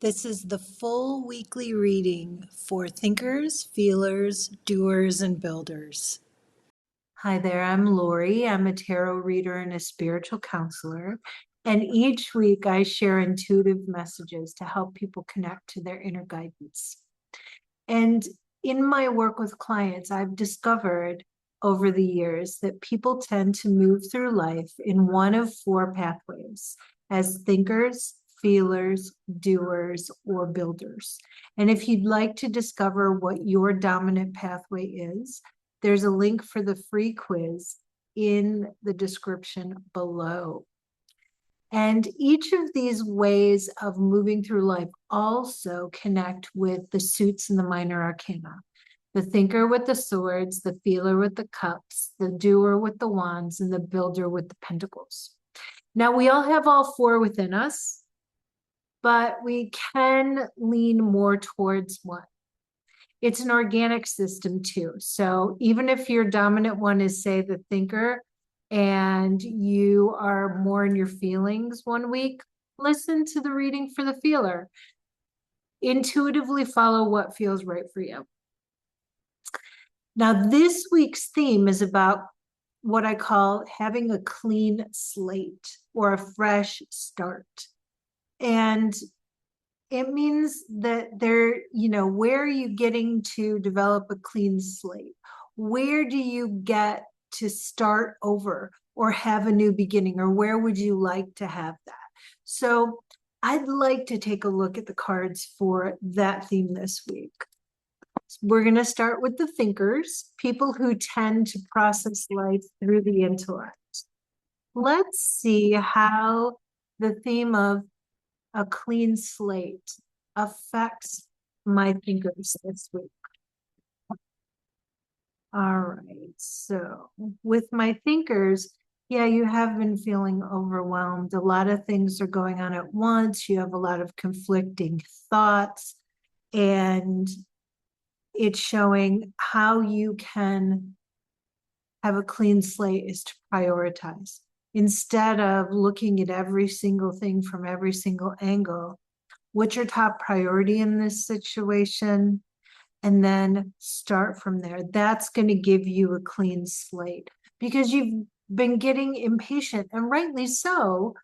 This is the full weekly reading for thinkers, feelers, doers, and builders. Hi there, I'm Lori. I'm a tarot reader and a spiritual counselor. And each week I share intuitive messages to help people connect to their inner guidance. And in my work with clients, I've discovered over the years that people tend to move through life in one of four pathways as thinkers, feelers, doers, or builders. And if you'd like to discover what your dominant pathway is, there's a link for the free quiz in the description below. And each of these ways of moving through life also connect with the suits and the minor arcana. The thinker with the swords, the feeler with the cups, the doer with the wands, and the builder with the pentacles. Now, we all have all four within us, but we can lean more towards one. It's an organic system too. So even if your dominant one is, say, the thinker, and you are more in your feelings one week, listen to the reading for the feeler. Intuitively follow what feels right for you. Now, this week's theme is about what I call having a clean slate or a fresh start. And it means that where are you getting to develop a clean slate? Where do you get to start over or have a new beginning, or where would you like to have that? So I'd like to take a look at the cards for that theme this week. We're going to start with the thinkers, people who tend to process life through the intellect. Let's see how the theme of a clean slate affects my thinkers this week. All right, so with my thinkers, yeah, you have been feeling overwhelmed. A lot of things are going on at once. You have a lot of conflicting thoughts, and it's showing how you can have a clean slate is to prioritize. Instead of looking at every single thing from every single angle, what's your top priority in this situation? And then start from there. That's going to give you a clean slate because you've been getting impatient, and rightly so,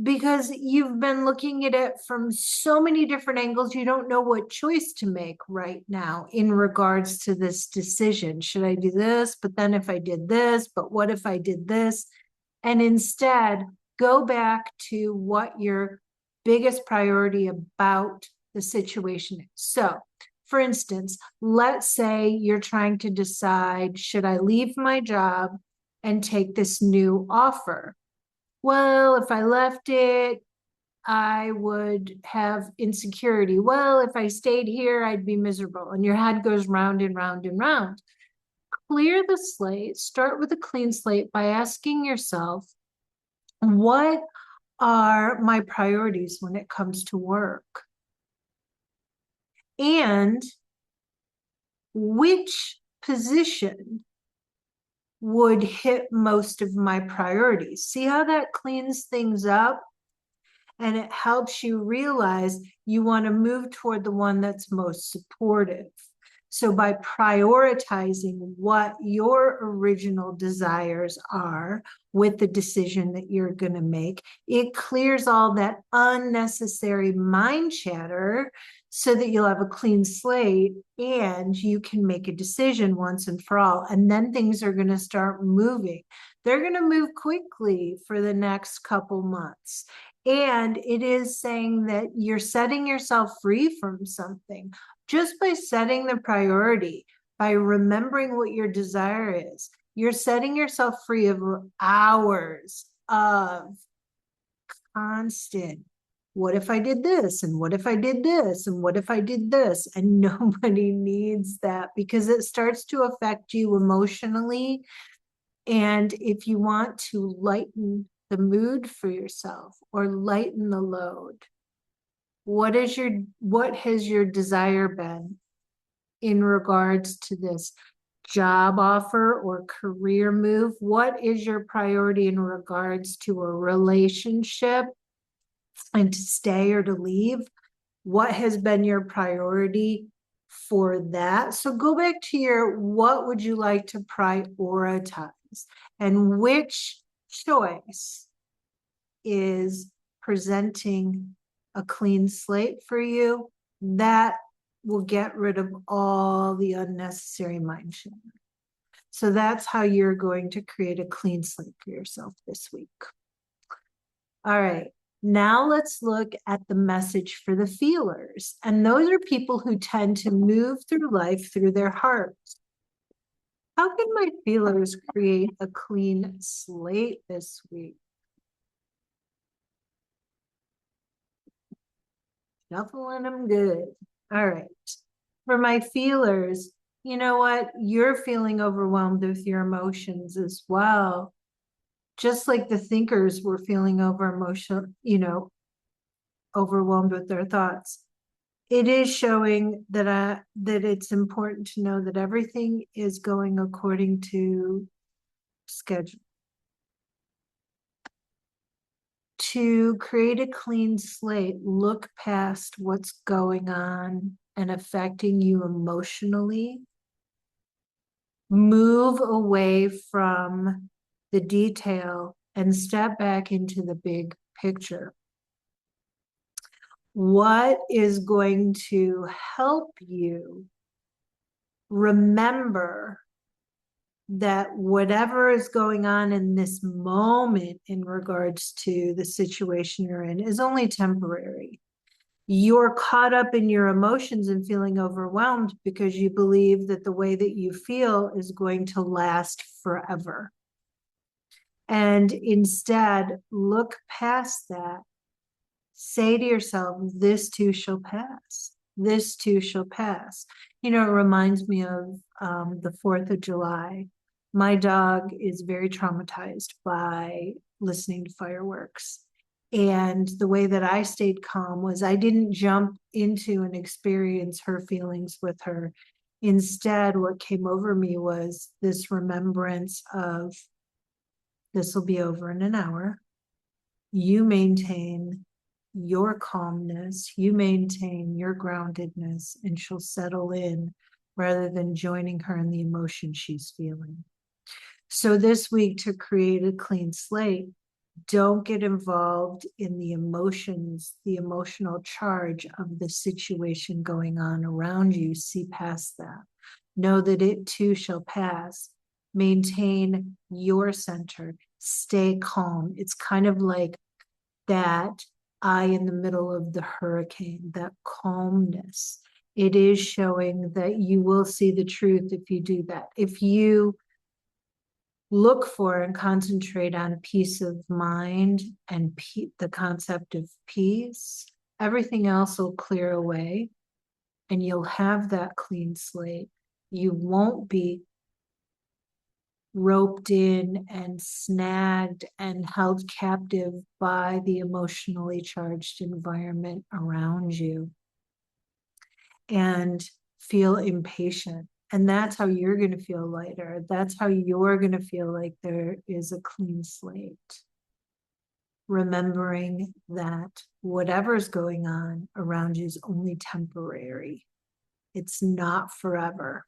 because you've been looking at it from so many different angles. You don't know what choice to make right now in regards to this decision. Should I do this? But then if I did this, but what if I did this? And instead, go back to what your biggest priority about the situation is. So, for instance, let's say you're trying to decide, should I leave my job and take this new offer? Well, if I left it, I would have insecurity. Well, if I stayed here, I'd be miserable. And your head goes round and round and round. Clear the slate. Start with a clean slate by asking yourself, what are my priorities when it comes to work? And which position would hit most of my priorities? See how that cleans things up? And it helps you realize you want to move toward the one that's most supportive. So by prioritizing what your original desires are with the decision that you're going to make, it clears all that unnecessary mind chatter so that you'll have a clean slate and you can make a decision once and for all. And then things are going to start moving. They're going to move quickly for the next couple months. And it is saying that you're setting yourself free from something just by setting the priority, by remembering what your desire is. You're setting yourself free of hours of constant, what if I did this? And what if I did this? And what if I did this? And nobody needs that because it starts to affect you emotionally. And if you want to lighten the mood for yourself or lighten the load, what has your desire been in regards to this job offer or career move? What is your priority in regards to a relationship and to stay or to leave? What has been your priority for that? So go back to your, what would you like to prioritize? And which choice is presenting a clean slate for you? That will get rid of all the unnecessary mind share. So that's how you're going to create a clean slate for yourself this week. All right. Now let's look at the message for the feelers. And those are people who tend to move through life through their hearts. How can my feelers create a clean slate this week? Shuffling them good. All right. For my feelers, you know what? You're feeling overwhelmed with your emotions as well. Just like the thinkers were feeling overwhelmed with their thoughts. It is showing that it's important to know that everything is going according to schedule. To create a clean slate, look past what's going on and affecting you emotionally. Move away from the detail and step back into the big picture. What is going to help you remember that whatever is going on in this moment in regards to the situation you're in is only temporary. You're caught up in your emotions and feeling overwhelmed because you believe that the way that you feel is going to last forever. And instead, look past that. Say to yourself, this too shall pass. This too shall pass. You know, it reminds me of the 4th of July. My dog is very traumatized by listening to fireworks. And the way that I stayed calm was I didn't jump into and experience her feelings with her. Instead, what came over me was this remembrance of this will be over in an hour. You maintain your calmness, you maintain your groundedness, and she'll settle in rather than joining her in the emotion she's feeling. So this week, to create a clean slate, don't get involved in the emotions, the emotional charge of the situation going on around you. See past that. Know that it too shall pass. Maintain your center. Stay calm. It's kind of like that eye in the middle of the hurricane, that calmness. It is showing that you will see the truth if you do that. If you look for and concentrate on peace of mind and the concept of peace, everything else will clear away and you'll have that clean slate. You won't be roped in and snagged and held captive by the emotionally charged environment around you and feel impatient. And that's how you're going to feel lighter. That's how you're going to feel like there is a clean slate. Remembering that whatever's going on around you is only temporary. It's not forever.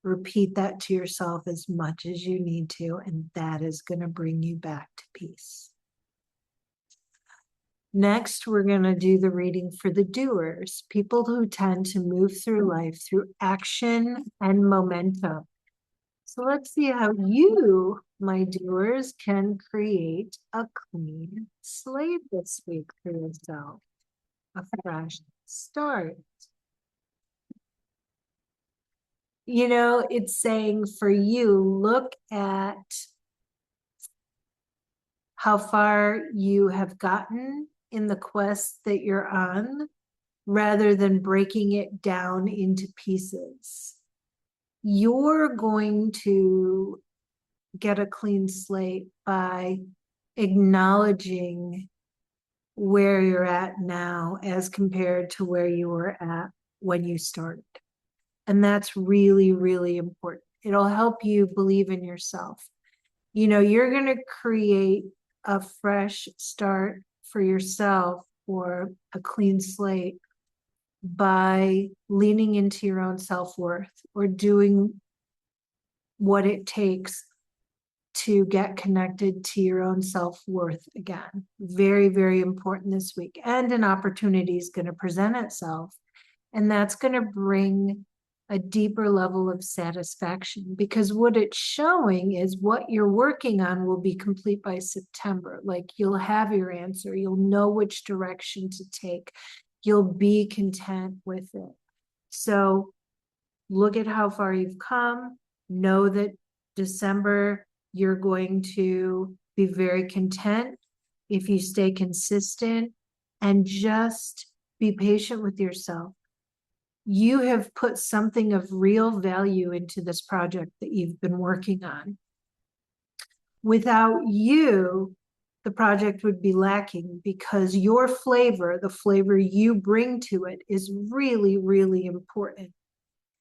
Repeat that to yourself as much as you need to, and that is going to bring you back to peace. Next, we're going to do the reading for the doers, people who tend to move through life through action and momentum. So let's see how you, my doers, can create a clean slate this week for yourself. A fresh start. You know, it's saying for you, look at how far you have gotten in the quest that you're on, rather than breaking it down into pieces. You're going to get a clean slate by acknowledging where you're at now as compared to where you were at when you started. And that's really, really important. It'll help you believe in yourself. You know, you're going to create a fresh start for yourself or a clean slate by leaning into your own self-worth or doing what it takes to get connected to your own self-worth again. Very, very important this week. And an opportunity is going to present itself. And that's going to bring a deeper level of satisfaction, because what it's showing is what you're working on will be complete by September. Like, you'll have your answer. You'll know which direction to take. You'll be content with it. So look at how far you've come. Know that December, you're going to be very content if you stay consistent, and just be patient with yourself. You have put something of real value into this project that you've been working on. Without you, the project would be lacking, because your flavor, the flavor you bring to it, is really, really important.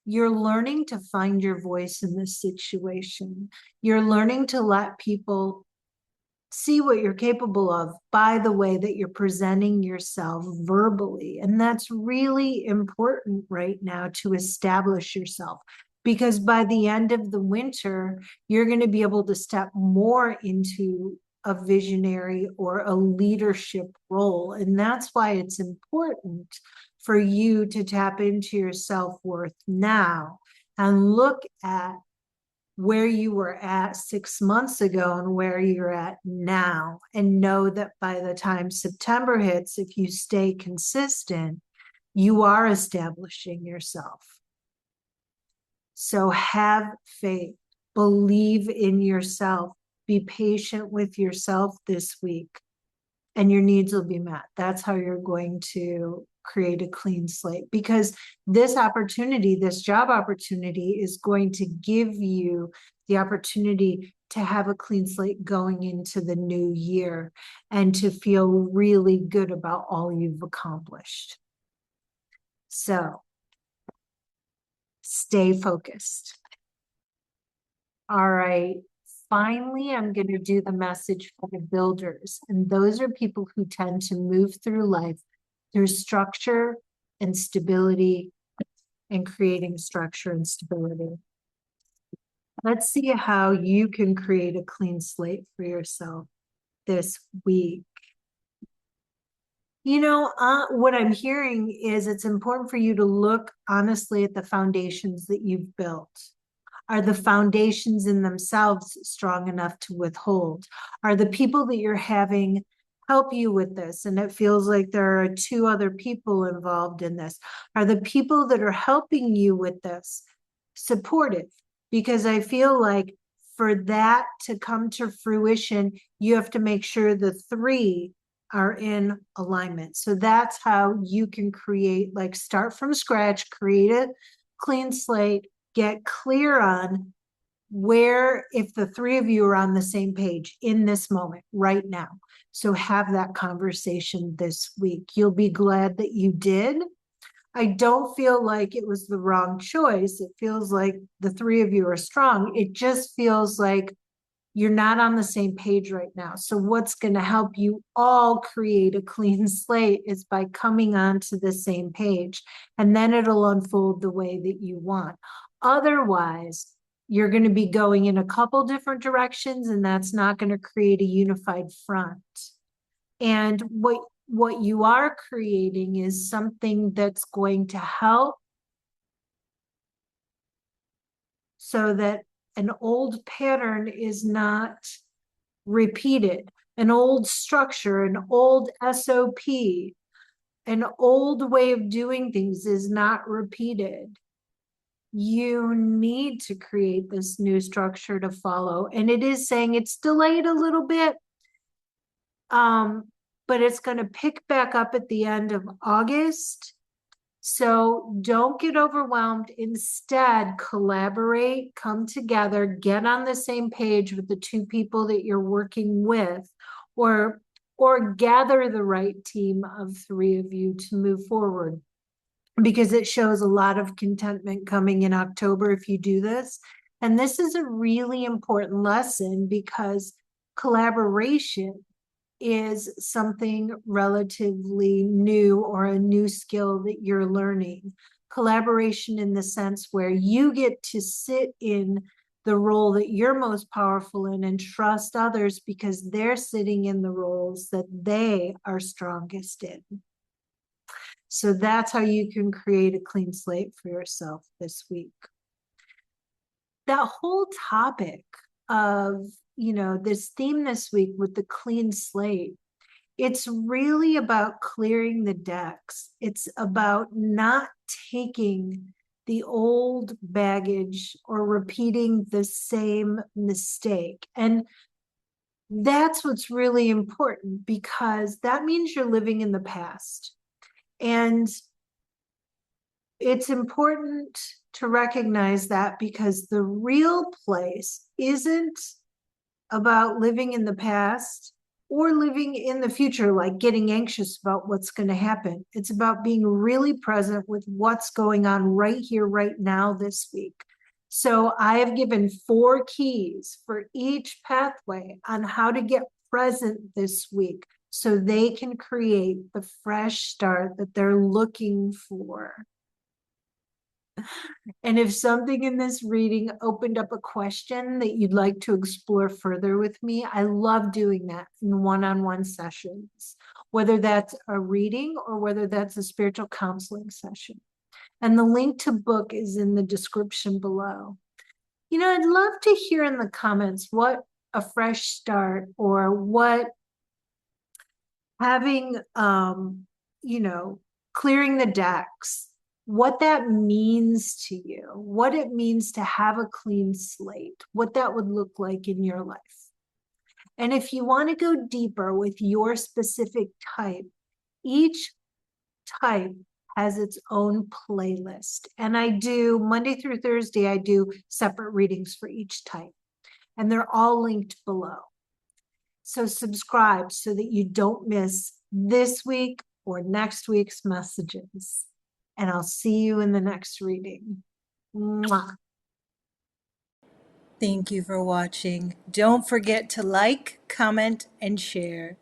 You're learning to find your voice in this situation. You're learning to let people see what you're capable of by the way that you're presenting yourself verbally. And that's really important right now, to establish yourself, because by the end of the winter, you're going to be able to step more into a visionary or a leadership role. And that's why it's important for you to tap into your self-worth now and look at where you were at 6 months ago and where you're at now, and know that by the time September hits, if you stay consistent, you are establishing yourself. So have faith, believe in yourself, be patient with yourself this week, and your needs will be met. That's how you're going to create a clean slate, because this opportunity, this job opportunity, is going to give you the opportunity to have a clean slate going into the new year and to feel really good about all you've accomplished. So stay focused. All right. Finally, I'm going to do the message for the builders. And those are people who tend to move through life through structure and stability, and creating structure and stability. Let's see how you can create a clean slate for yourself this week. You know, what I'm hearing is it's important for you to look honestly at the foundations that you've built. Are the foundations in themselves strong enough to withhold? Are the people that you're having help you with this, and it feels like there are 2 other people involved in this, are the people that are helping you with this supportive? Because I feel like for that to come to fruition, you have to make sure the 3 are in alignment. So that's how you can create, like, start from scratch, create a clean slate, get clear on where, if the 3 of you are on the same page in this moment right now. So have that conversation this week. You'll be glad that you did. I don't feel like it was the wrong choice. It feels like the 3 of you are strong. It just feels like you're not on the same page right now. So what's going to help you all create a clean slate is by coming onto the same page, and then it'll unfold the way that you want. Otherwise, you're going to be going in a couple different directions, and that's not going to create a unified front. And what you are creating is something that's going to help, so that an old pattern is not repeated, an old structure, an old SOP, an old way of doing things is not repeated. You need to create this new structure to follow. And it is saying it's delayed a little bit, but it's going to pick back up at the end of August. So don't get overwhelmed. Instead, collaborate, come together, get on the same page with the 2 people that you're working with, or gather the right team of 3 of you to move forward, because it shows a lot of contentment coming in October if you do this. And this is a really important lesson, because collaboration is something relatively new or a new skill that you're learning. Collaboration in the sense where you get to sit in the role that you're most powerful in and trust others because they're sitting in the roles that they are strongest in. So that's how you can create a clean slate for yourself this week. That whole topic of, this theme this week with the clean slate, it's really about clearing the decks. It's about not taking the old baggage or repeating the same mistake. And that's what's really important, because that means you're living in the past. And it's important to recognize that, because the real place isn't about living in the past or living in the future, like getting anxious about what's going to happen. It's about being really present with what's going on right here, right now, this week. So I have given 4 keys for each pathway on how to get present this week so they can create the fresh start that they're looking for. And if something in this reading opened up a question that you'd like to explore further with me, I love doing that in one-on-one sessions, whether that's a reading or whether that's a spiritual counseling session. And the link to book is in the description below. I'd love to hear in the comments what a fresh start, or what having, clearing the decks, what that means to you, what it means to have a clean slate, what that would look like in your life. And if you want to go deeper with your specific type, each type has its own playlist. And I do Monday through Thursday, I do separate readings for each type, and they're all linked below. So subscribe so that you don't miss this week or next week's messages. And I'll see you in the next reading. Mwah. Thank you for watching. Don't forget to like, comment, and share.